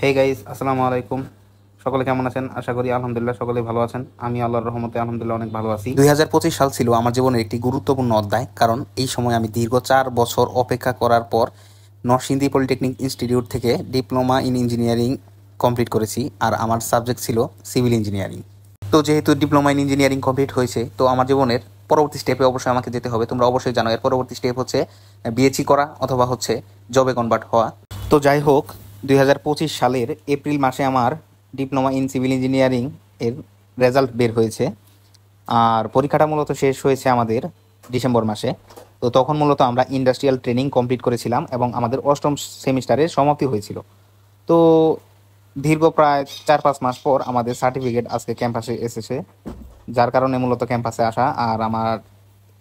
Hey guys, আসসালামু আলাইকুম। সকলে কেমন আছেন? আশা করি আলহামদুলিল্লাহ সকলে ভালো আছেন। আমি আল্লাহর রহমতে আলহামদুলিল্লাহ অনেক ভালো আছি। 2025 সাল ছিল আমার জীবনের একটি গুরুত্বপূর্ণ অধ্যায়, কারণ এই সময় আমি দীর্ঘ 4 বছর অপেক্ষা করার পর নরসিংদী পলিটেকনিক ইনস্টিটিউট থেকে ডিপ্লোমা ইন ইঞ্জিনিয়ারিং কমপ্লিট করেছি। আর আমার সাবজেক্ট ছিল সিভিল ইঞ্জিনিয়ারিং। তো যেহেতু ডিপ্লোমা ইন ইঞ্জিনিয়ারিং কমপ্লিট হয়েছে, তো আমার জীবনের পরবর্তী স্টেপে অবশ্যই আমাকে যেতে হবে। তোমরা অবশ্যই জানো এর পরবর্তী স্টেপ হচ্ছে বিএসসি করা অথবা হচ্ছে জবে কনভার্ট হওয়া। তো যাই হোক, 2025 সালের এপ্রিল মাসে আমার ডিপ্লোমা ইন সিভিল ইঞ্জিনিয়ারিং এর রেজাল্ট বের হয়েছে। আর পরীক্ষাটা মূলত শেষ হয়েছে আমাদের ডিসেম্বর মাসে। তো তখন মূলত আমরা ইন্ডাস্ট্রিয়াল ট্রেনিং কমপ্লিট করেছিলাম এবং আমাদের অষ্টম সেমিস্টারের সমাপ্তি হয়েছিল। তো দীর্ঘ প্রায় 4-5 মাস পর আমাদের সার্টিফিকেট আজকে ক্যাম্পাসে এসেছে, যার কারণে মূলত ক্যাম্পাসে আসা। আর আমার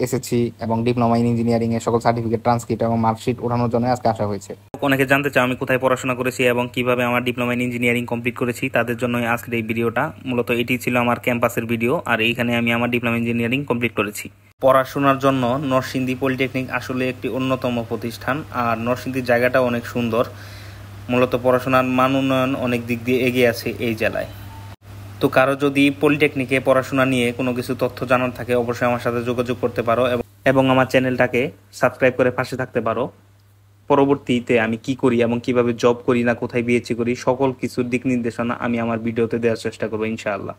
এসএসসি এবং ডিপ্লোমা ইন ইঞ্জিনিয়ারিং এর সকল সার্টিফিকেট, ট্রান্সক্রিপ্ট এবং মার্কশিট ওঠানোর জন্য আজকে আসা হয়েছে। অনেকে জানতে চায় আমি কোথায় পড়াশোনা করেছি এবং কিভাবে আমার ডিপ্লোমা ইন ইঞ্জিনিয়ারিং কমপ্লিট করেছি, তাদের জন্য আজকের এই ভিডিওটা। মূলত এটি ছিল আমার ক্যাম্পাসের ভিডিও, আর এইখানে আমি আমার ডিপ্লোমা ইঞ্জিনিয়ারিং কমপ্লিট করেছি। পড়াশোনার জন্য নরসিংদী পলিটেকনিক আসলে একটি অন্যতম প্রতিষ্ঠান, আর নরসিংদীর জায়গাটা অনেক সুন্দর। মূলত পড়াশোনার মান উন্নয়ন অনেক দিক দিয়ে এগিয়ে আছে এই জেলায়। তো কারো যদি পলিটেকনিকে পড়াশোনা নিয়ে কোনো কিছু তথ্য জানার থাকে, অবশ্যই আমার সাথে যোগাযোগ করতে পারো এবং আমার চ্যানেলটাকে সাবস্ক্রাইব করে পাশে থাকতে পারো। পরবর্তীতে আমি কি করি এবং কিভাবে জব করি না কোথায় বিএসসি করি, সকল কিছুর দিক নির্দেশনা আমি আমার ভিডিওতে দেওয়ার চেষ্টা করবো ইনশাআল্লাহ।